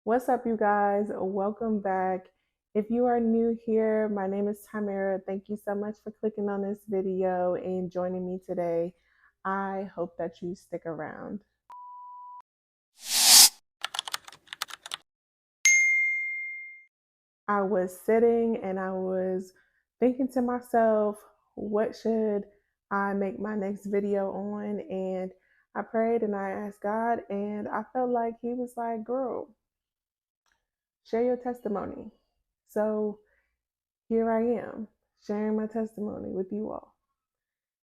What's up, you guys? Welcome back. If you are new here, my name is Tamara. Thank you so much for clicking on this video and joining me today. I hope that you stick around. I was sitting and I was thinking to myself, what should I make my next video on? And I prayed and I asked God, and I felt like He was like, girl, share your testimony. So here I am sharing my testimony with you all.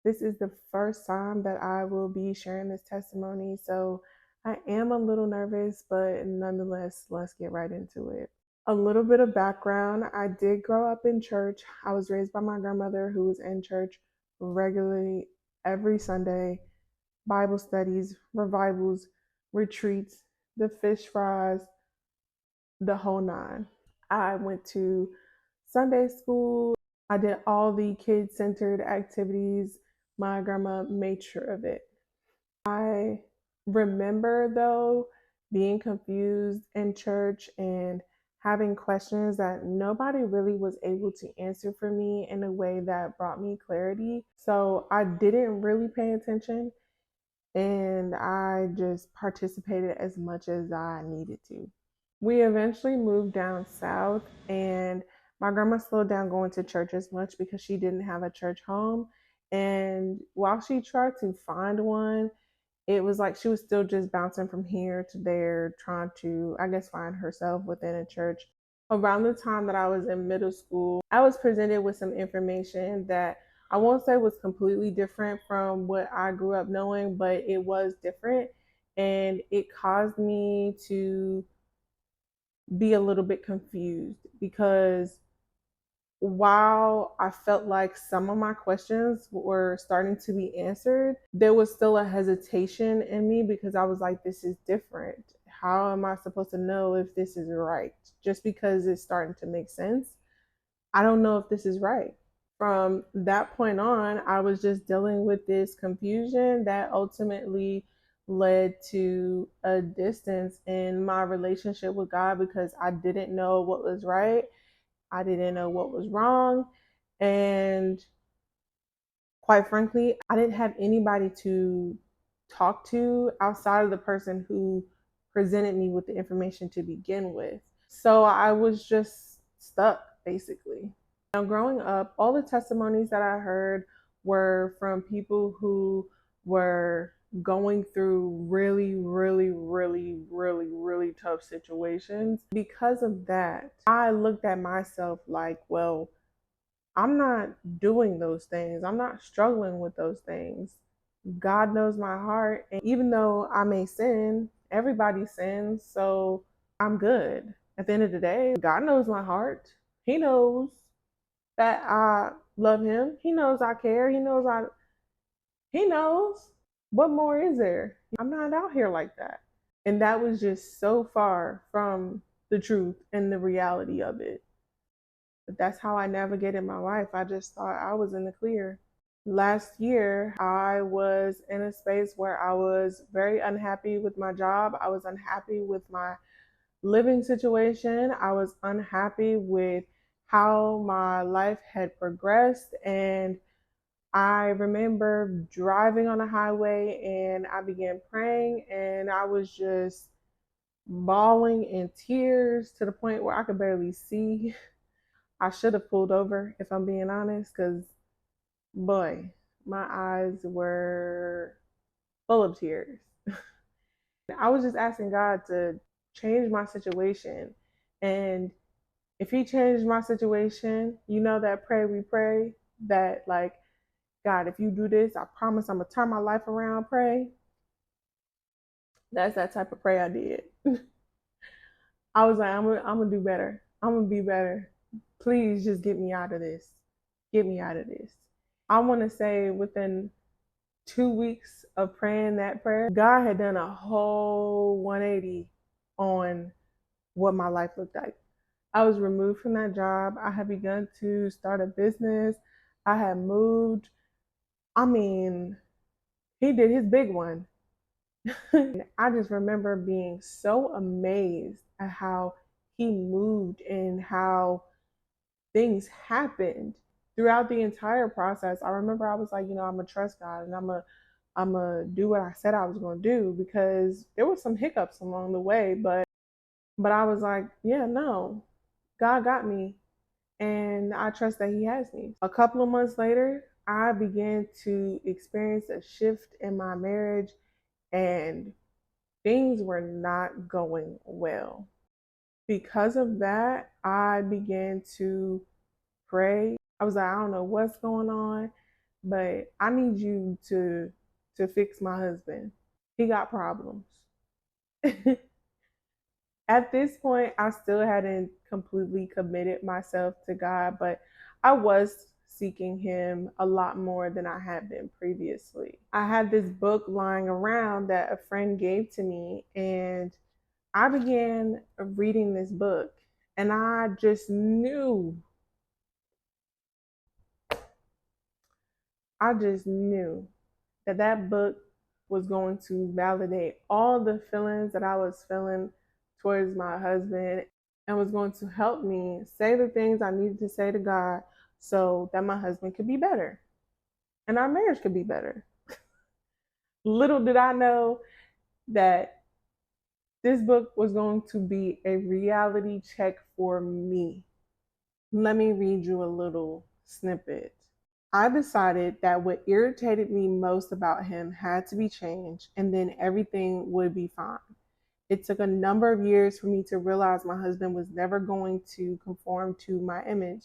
This is the first time that I will be sharing this testimony, so I am a little nervous, but nonetheless, let's get right into it. A little bit of background: I did grow up in church. I was raised by my grandmother, who was in church regularly every Sunday, Bible studies, revivals, retreats, the fish fries, the whole nine. I went to Sunday school. I did all the kid centered activities. My grandma made sure of it. I remember, though, being confused in church and having questions that nobody really was able to answer for me in a way that brought me clarity. So I didn't really pay attention and I just participated as much as I needed to. We eventually moved down south, and my grandma slowed down going to church as much because she didn't have a church home. And while she tried to find one, it was like she was still just bouncing from here to there, trying to, I guess, find herself within a church. Around the time that I was in middle school, I was presented with some information that I won't say was completely different from what I grew up knowing, but it was different. And it caused me to be a little bit confused because while I felt like some of my questions were starting to be answered, there was still a hesitation in me because I was like, this is different. How am I supposed to know if this is right? Just because it's starting to make sense, I don't know if this is right. From that point on, I was just dealing with this confusion that ultimately led to a distance in my relationship with God because I didn't know what was right. I didn't know what was wrong. And quite frankly, I didn't have anybody to talk to outside of the person who presented me with the information to begin with. So I was just stuck, basically. Now, growing up, all the testimonies that I heard were from people who were going through really tough situations. Because of that, I looked at myself like, well, I'm not doing those things. I'm not struggling with those things. God knows my heart. And even though I may sin, everybody sins. So I'm good. At the end of the day, God knows my heart. He knows that I love him. He knows I care. He knows. What more is there? I'm not out here like that. And that was just so far from the truth and the reality of it. But that's how I navigated my life. I just thought I was in the clear. Last year, I was in a space where I was very unhappy with my job. I was unhappy with my living situation. I was unhappy with how my life had progressed. And I remember driving on the highway and I began praying, and I was just bawling in tears to the point where I could barely see. I should have pulled over, if I'm being honest, because boy, my eyes were full of tears. I was just asking God to change my situation. And if He changed my situation, you know that prayer we pray that, like, God, if you do this, I promise I'm going to turn my life around, pray. That's that type of prayer I did. I was like, I'm going to do better. I'm going to be better. Please just get me out of this. Get me out of this. I want to say within 2 weeks of praying that prayer, God had done a whole 180 on what my life looked like. I was removed from that job. I had begun to start a business. I had moved. I mean, He did His big one. I just remember being so amazed at how he moved and how things happened throughout the entire process. I remember I was like, I'm gonna trust God and I'm gonna do what I said I was gonna do, because there were some hiccups along the way, but I was like, yeah, no, God got me, and I trust that He has me. A couple of months later, I began to experience a shift in my marriage, and things were not going well. Because of that, I began to pray. I was like, I don't know what's going on, but I need you to fix my husband. He got problems. At this point, I still hadn't completely committed myself to God, but I was seeking Him a lot more than I had been previously. I had this book lying around that a friend gave to me, and I began reading this book, and I just knew that that book was going to validate all the feelings that I was feeling towards my husband, and was going to help me say the things I needed to say to God so that my husband could be better and our marriage could be better. Little did I know that this book was going to be a reality check for me. Let me read you a little snippet. I decided that what irritated me most about him had to be changed, and then everything would be fine. It took a number of years for me to realize my husband was never going to conform to my image.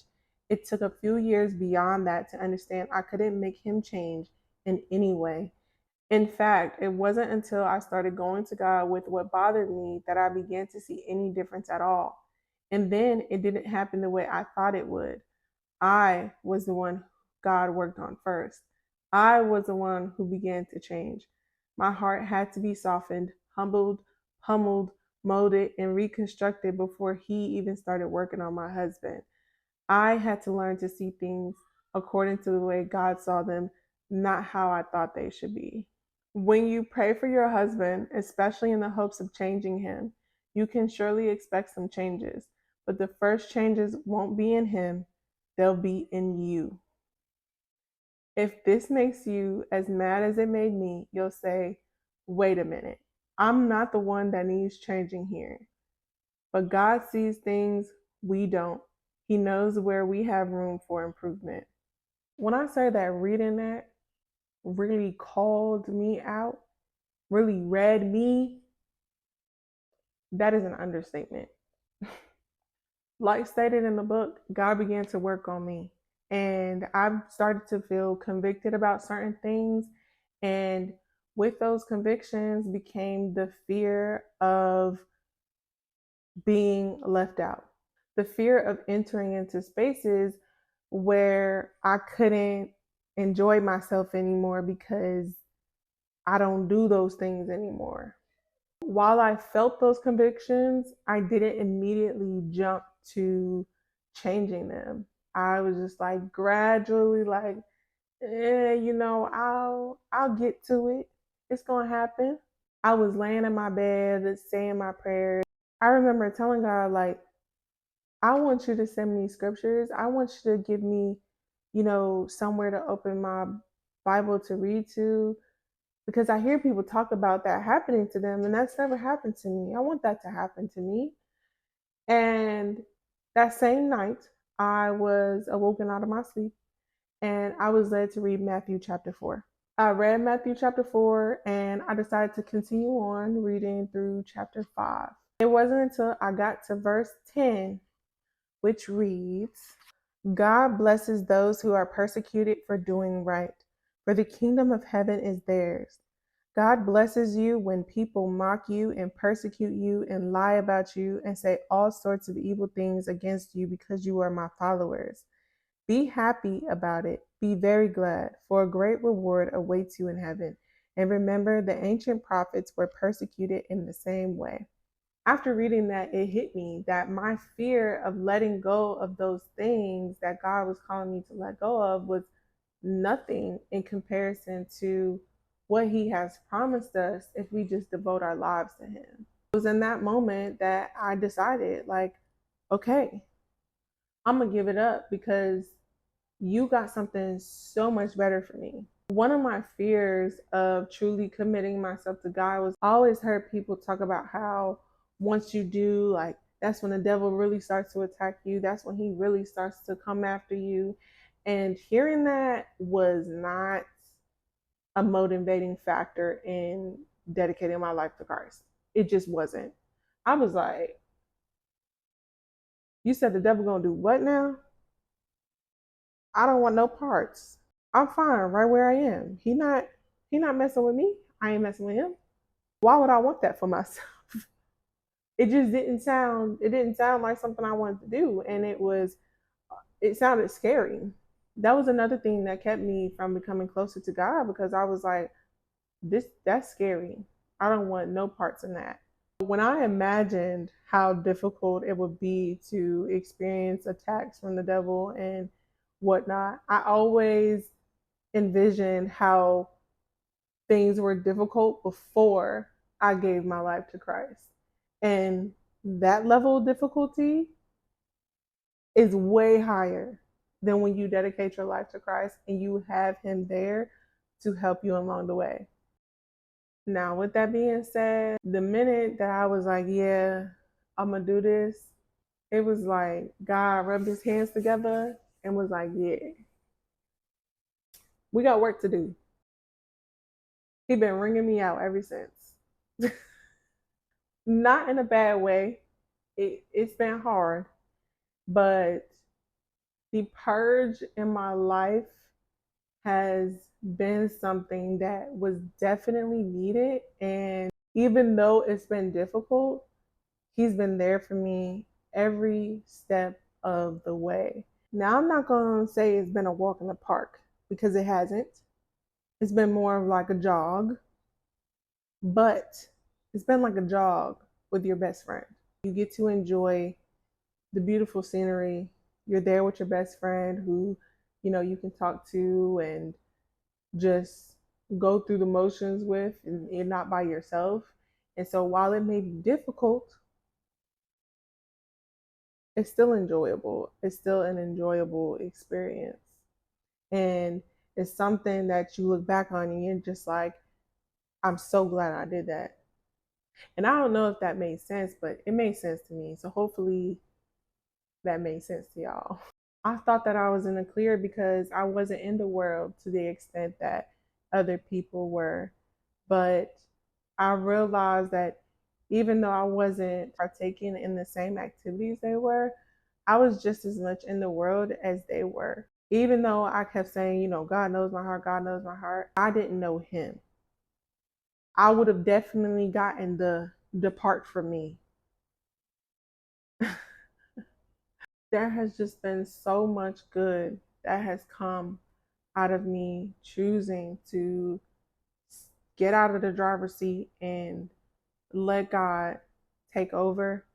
It took a few years beyond that to understand I couldn't make him change in any way. In fact, it wasn't until I started going to God with what bothered me that I began to see any difference at all. And then it didn't happen the way I thought it would. I was the one God worked on first. I was the one who began to change. My heart had to be softened, humbled, pummeled, molded, and reconstructed before He even started working on my husband. I had to learn to see things according to the way God saw them, not how I thought they should be. When you pray for your husband, especially in the hopes of changing him, you can surely expect some changes. But the first changes won't be in him, they'll be in you. If this makes you as mad as it made me, you'll say, wait a minute, I'm not the one that needs changing here. But God sees things we don't. He knows where we have room for improvement. When I say that reading that really called me out, really read me, that is an understatement. Like stated in the book, God began to work on me. And I started to feel convicted about certain things. And with those convictions became the fear of being left out, the fear of entering into spaces where I couldn't enjoy myself anymore because I don't do those things anymore. While I felt those convictions, I didn't immediately jump to changing them. I was just like gradually like, I'll get to it. It's gonna happen. I was laying in my bed saying my prayers. I remember telling God, like, I want you to send me scriptures. I want you to give me, somewhere to open my Bible to read to, because I hear people talk about that happening to them, and that's never happened to me. I want that to happen to me. And that same night, I was awoken out of my sleep, and I was led to read Matthew chapter 4. I read Matthew chapter 4, and I decided to continue on reading through chapter 5. It wasn't until I got to verse 10, which reads, God blesses those who are persecuted for doing right, for the kingdom of heaven is theirs. God blesses you when people mock you and persecute you and lie about you and say all sorts of evil things against you because you are my followers. Be happy about it. Be very glad, for a great reward awaits you in heaven. And remember, the ancient prophets were persecuted in the same way. After reading that, it hit me that my fear of letting go of those things that God was calling me to let go of was nothing in comparison to what He has promised us if we just devote our lives to Him. It was in that moment that I decided, like, okay, I'm gonna give it up because you got something so much better for me. One of my fears of truly committing myself to God was I always heard people talk about how once you do, like, that's when the devil really starts to attack you. That's when he really starts to come after you. And hearing that was not a motivating factor in dedicating my life to Christ. It just wasn't. I was like, you said the devil gonna do what now? I don't want no parts. I'm fine right where I am. He not messing with me. I ain't messing with him. Why would I want that for myself? It didn't sound like something I wanted to do. And it sounded scary. That was another thing that kept me from becoming closer to God because I was like, that's scary. I don't want no parts in that. When I imagined how difficult it would be to experience attacks from the devil and whatnot, I always envisioned how things were difficult before I gave my life to Christ. And that level of difficulty is way higher than when you dedicate your life to Christ and you have Him there to help you along the way. Now, with that being said, the minute that I was like, yeah, I'm going to do this, it was like God rubbed his hands together and was like, yeah, we got work to do. He been ringing me out ever since. Not in a bad way. It's been hard, but the purge in my life has been something that was definitely needed. And even though it's been difficult, he's been there for me every step of the way. Now, I'm not going to say it's been a walk in the park because it hasn't. It's been more of like a jog, but it's been like a jog with your best friend. You get to enjoy the beautiful scenery. You're there with your best friend who, you can talk to and just go through the motions with, and you're not by yourself. And so while it may be difficult, it's still enjoyable. It's still an enjoyable experience. And it's something that you look back on and you're just like, I'm so glad I did that. And I don't know if that made sense, but it made sense to me. So hopefully that made sense to y'all. I thought that I was in the clear because I wasn't in the world to the extent that other people were. But I realized that even though I wasn't partaking in the same activities they were, I was just as much in the world as they were. Even though I kept saying, God knows my heart, God knows my heart, I didn't know Him. I would have definitely gotten the depart from me. There has just been so much good that has come out of me choosing to get out of the driver's seat and let God take over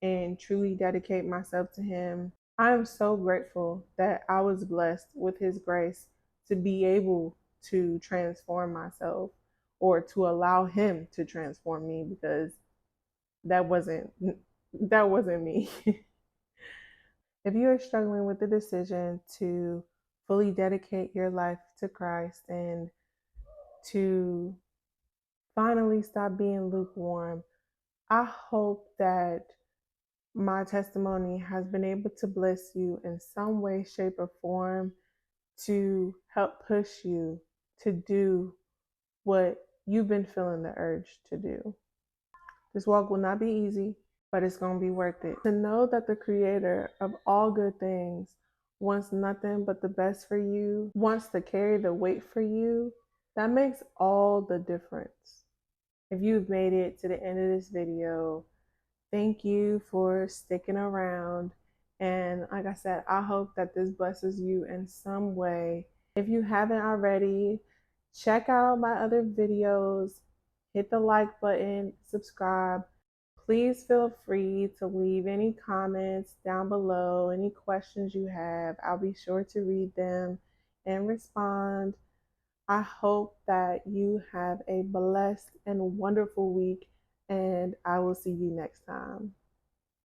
and truly dedicate myself to Him. I am so grateful that I was blessed with His grace to be able to transform myself or to allow Him to transform me because that wasn't that wasn't me. If you are struggling with the decision to fully dedicate your life to Christ and to finally stop being lukewarm, I hope that my testimony has been able to bless you in some way, shape, or form to help push you to do what you've been feeling the urge to do. This walk will not be easy, but it's going to be worth it. To know that the creator of all good things wants nothing but the best for you, wants to carry the weight for you, that makes all the difference. If you've made it to the end of this video, thank you for sticking around. And like I said, I hope that this blesses you in some way. If you haven't already, check out my other videos, hit the like button, subscribe. Please feel free to leave any comments down below, any questions you have. I'll be sure to read them and respond. I hope that you have a blessed and wonderful week and I will see you next time.